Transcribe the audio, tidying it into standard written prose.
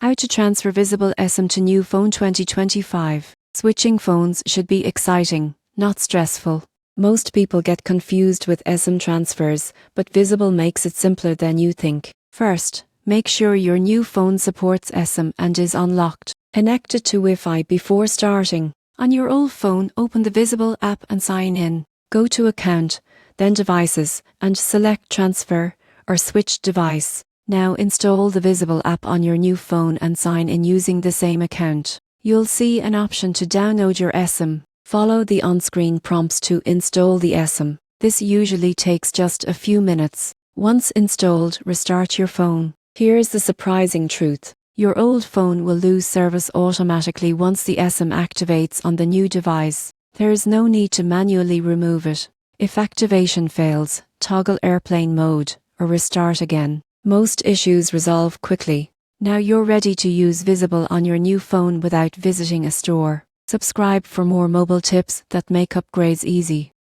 How to transfer Visible Esim to new phone 2025. Switching phones should be exciting, not stressful. Most people get confused with Esim transfers, but Visible makes it simpler than you think. First, make sure your new phone supports Esim and is unlocked. Connect it to Wi-Fi before starting. On your old phone, open the Visible app and sign in. Go to Account, then Devices, and select Transfer or Switch Device. Now install the Visible app on your new phone and sign in using the same account. You'll see an option to download your Esim. Follow the on-screen prompts to install the Esim. This usually takes just a few minutes. Once installed, restart your phone. Here's the surprising truth. Your old phone will lose service automatically once the Esim activates on the new device. There is no need to manually remove it. If activation fails, toggle airplane mode or restart again. Most issues resolve quickly. Now you're ready to use Visible on your new phone without visiting a store. Subscribe for more mobile tips that make upgrades easy.